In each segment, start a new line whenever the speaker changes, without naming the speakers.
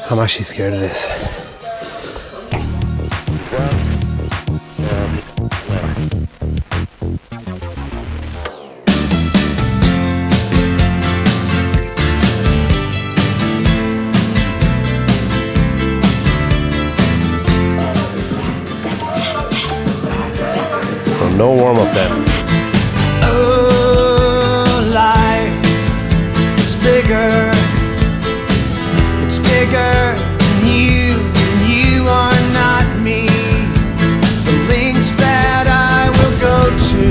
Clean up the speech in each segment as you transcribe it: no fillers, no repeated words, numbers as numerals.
I'm actually scared of this. So no warm up then.
Oh, life is bigger. It's bigger than you are not me. The links that I will go to,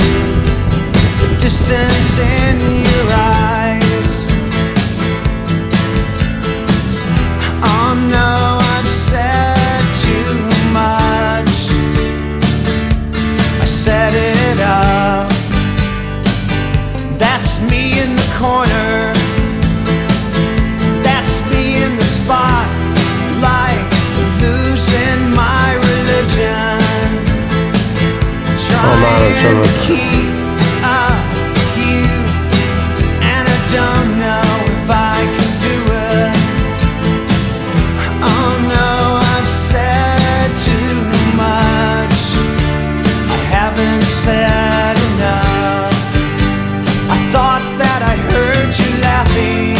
the distance in your eyes. Oh no, I've said too much. I set it up. That's me in the corner. Spotlight, losing my religion. Trying to keep up with you, and I don't know if I can do it. Oh no, I've said too much. I haven't said enough. I thought that I heard you laughing.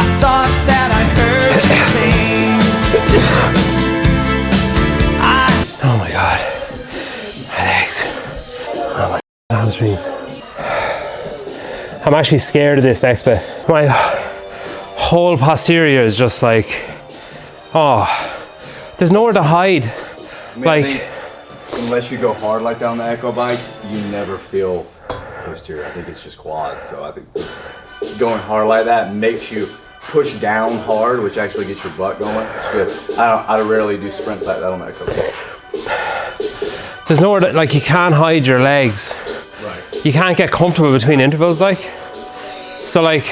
I thought that I heard you sing.
Oh my god. My legs. Oh my hamstrings. I'm actually scared of this next bit. My whole posterior is just like, oh, there's nowhere to hide.
I mean,
like,
unless you go hard like that on the Echo bike, you never feel posterior. I think it's just quads. So I think going hard like that makes you push down hard, which actually gets your butt going. It's good. I rarely do sprints like that on the Echo bike.
there's nowhere to, like, you can't hide your legs.
Right.
You can't get comfortable between intervals, like. So like,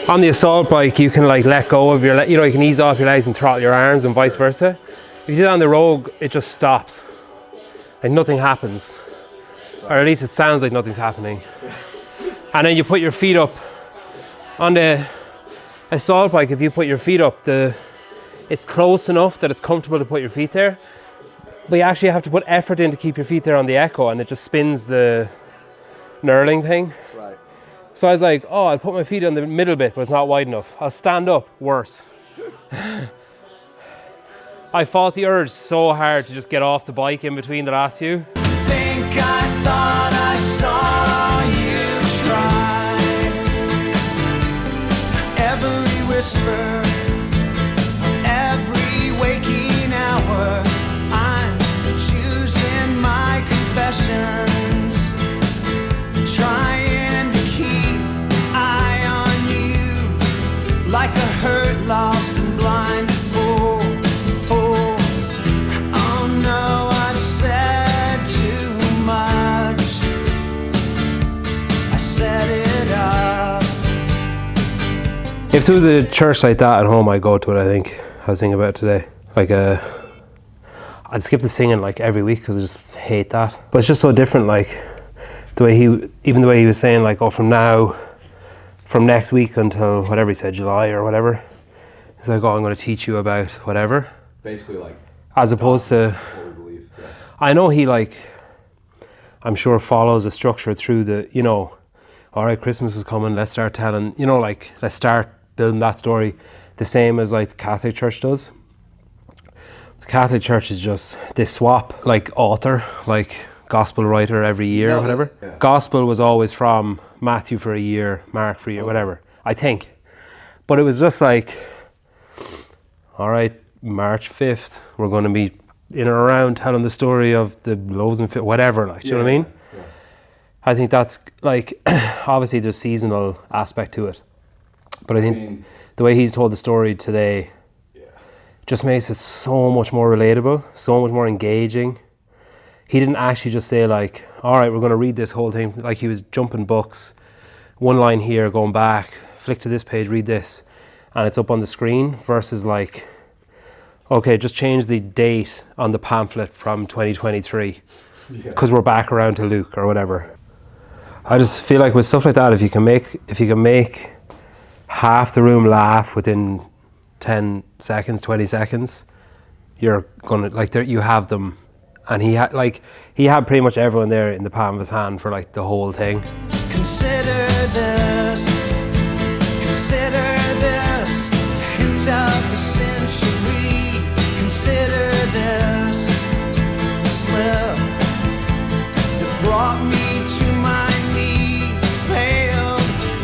on the assault bike, you can like let go of your, you can ease off your legs and throttle your arms and vice versa. If you do that on the Rogue, it just stops. And nothing happens. Or at least it sounds like nothing's happening. And then you put your feet up. On the assault bike, if you put your feet up, it's close enough that it's comfortable to put your feet there. But you actually have to put effort in to keep your feet there on the Echo, and it just spins the knurling thing.
Right.
So I was like, oh, I'll put my feet on the middle bit, but it's not wide enough. I'll stand up, worse. I fought the urge so hard to just get off the bike in between the last few.
Think I thought I saw you try. Every whisper, every waking hour, I'm choosing my confessions, trying to keep eye on you, like a hurt, lost and blind.
If there was a church like that at home, I'd go to it, I think. I was thinking about it today. Like, I'd skip the singing like every week because I just hate that. But it's just so different, like, the way he was saying, like, oh, from next week until whatever he said, July or whatever. He's like, oh, I'm going to teach you about whatever.
Basically, like,
as opposed to,
what we believe. Yeah.
I know he, like, I'm sure follows a structure through the, all right, Christmas is coming, let's start telling, like, let's start building that story the same as like the Catholic Church does. The Catholic Church is just, they swap like author, like gospel writer every year or whatever.
Yeah.
Gospel was always from Matthew for a year, Mark for a year, whatever, I think. But it was just like, all right, March 5th, we're going to be in or around telling the story of the loaves and fish, whatever, like, do you know what I mean?
Yeah.
I think that's like, obviously there's seasonal aspect to it. But I think the way he's told the story today just makes it so much more relatable, so much more engaging. He didn't actually just say like, all right, we're going to read this whole thing. Like, he was jumping books, one line here, going back, flick to this page, read this, and it's up on the screen, versus like, okay, just change the date on the pamphlet from 2023 because we're back around to Luke or whatever. I just feel like with stuff like that, if you can make half the room laugh within 10 seconds, 20 seconds, you're gonna like you have them. And he had pretty much everyone there in the palm of his hand for like the whole thing.
Consider this, hint of the century. Consider this slip that brought me to my knees, pale.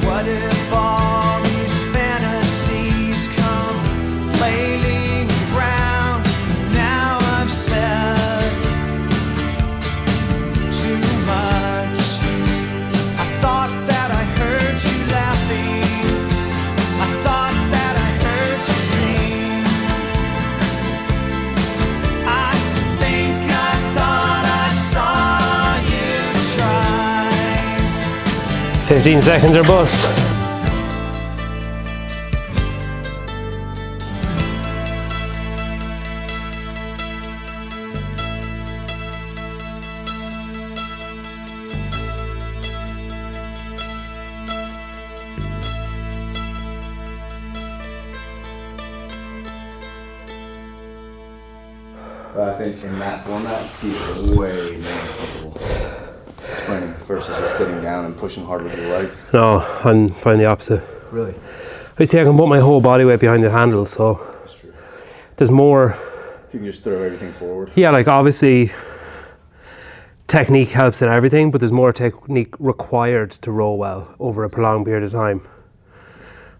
What if all these fantasies come flailing around? Now I've said too much. I thought that I heard you laughing. I thought that I heard you sing. I think I thought I saw you try.
15 seconds or bust.
But I think in that format, it's way more comfortable sprinting versus just sitting down and pushing hard with your legs.
No, I find the opposite.
Really?
I see I can put my whole body weight behind the handle, so
That's true.
there's more.
You can just throw everything forward.
Yeah, like obviously technique helps in everything, but there's more technique required to row well over a prolonged period of time.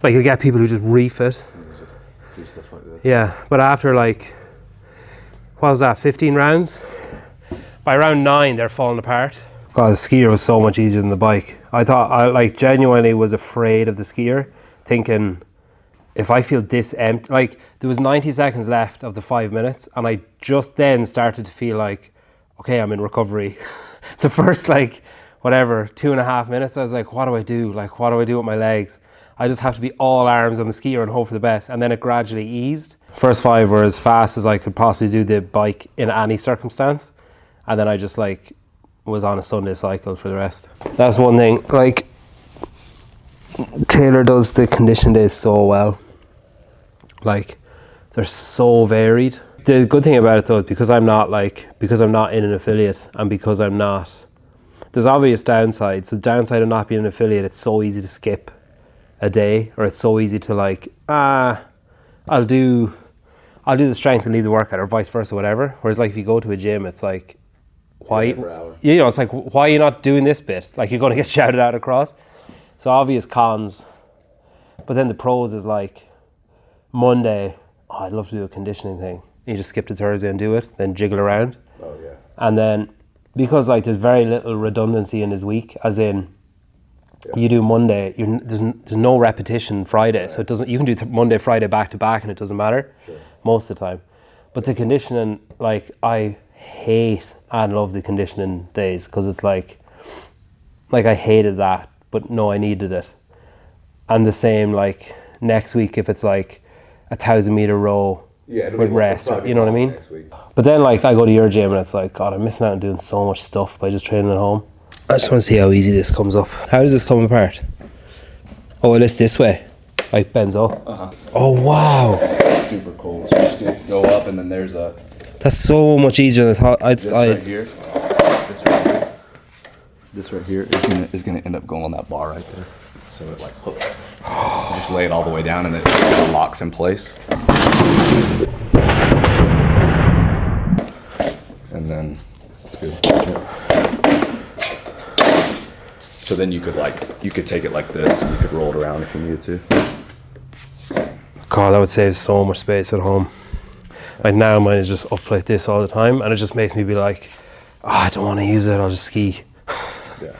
Like you get people who just reef it.
You just do stuff like this.
Yeah, but after like, what was that, 15 rounds? By round 9, they're falling apart. God, the skier was so much easier than the bike. I thought, I like genuinely was afraid of the skier, thinking if I feel this empty, like there was 90 seconds left of the 5 minutes, and I just then started to feel like, okay, I'm in recovery. The first like, whatever, 2.5 minutes, I was like, what do I do? Like, what do I do with my legs? I just have to be all arms on the skier and hope for the best. And then it gradually eased. First 5 were as fast as I could possibly do the bike in any circumstance. And then I just like was on a Sunday cycle for the rest. That's one thing, like Taylor does the condition days so well. Like they're so varied. The good thing about it though is because I'm not in an affiliate and because I'm not, there's obvious downsides. So the downside of not being an affiliate, it's so easy to skip a day, or it's so easy to like, I'll do the strength and leave the workout, or vice versa, whatever. Whereas like if you go to a gym, it's like, why, you know, it's like, why are you not doing this bit? Like you're going to get shouted out across. So obvious cons. But then the pros is like Monday, I'd love to do a conditioning thing. You just skip to Thursday and do it, then jiggle around.
Oh yeah.
And then because there's very little redundancy in his week, as in you do Monday, there's no repetition Friday, right. So it doesn't. You can do Monday, Friday back to back, and it doesn't matter most of the time. But the conditioning, like I hate and love the conditioning days because it's like I hated that, but no, I needed it. And the same like next week if it's like 1,000-meter row with rest, you know what I mean? But then like I go to your gym and it's like, God, I'm missing out on doing so much stuff by just training at home. I just want to see how easy this comes up. How does this come apart? Oh, it's this way. Like bends up. Oh wow.
Super cool. So just gonna go up and then there's a.
That's so much easier than I thought.
This right here is gonna end up going on that bar right there. So it like hooks. You just lay it all the way down and then it locks in place. And then it's good. So then you could take it like this and you could roll it around if you needed to.
God, that would save so much space at home. Like now mine is just up like this all the time and it just makes me be like, I don't want to use it, I'll just ski.
Yeah.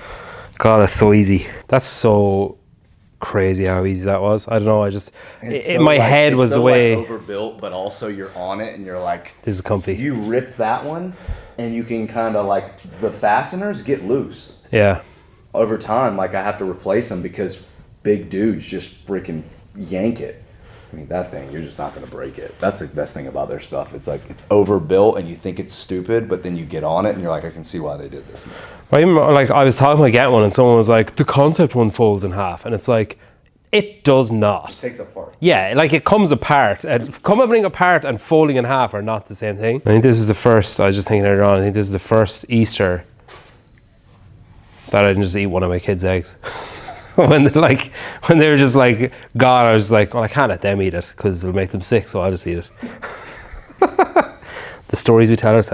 God, that's so easy. That's so crazy how easy that was. I don't know, I just, in my head was the way.
Like overbuilt, but also you're on it and you're like,
this is comfy.
You rip that one and you can kind of like, the fasteners get loose.
Yeah.
Over time, like I have to replace them because big dudes just freaking yank it. I mean, that thing, you're just not going to break it. That's the best thing about their stuff. It's like, it's overbuilt and you think it's stupid, but then you get on it and you're like, I can see why they did this.
Like I was talking about getting one and someone was like, the concept one folds in half. And it's like, It does not.
It takes apart.
Yeah, like it comes apart. And coming apart and folding in half are not the same thing. I think this is the first, I was just thinking earlier on, I think this is the first Easter that I didn't just eat one of my kids' eggs. when they were just like gone, I was like, well, I can't let them eat it because it'll make them sick, so I'll just eat it. The stories we tell ourselves.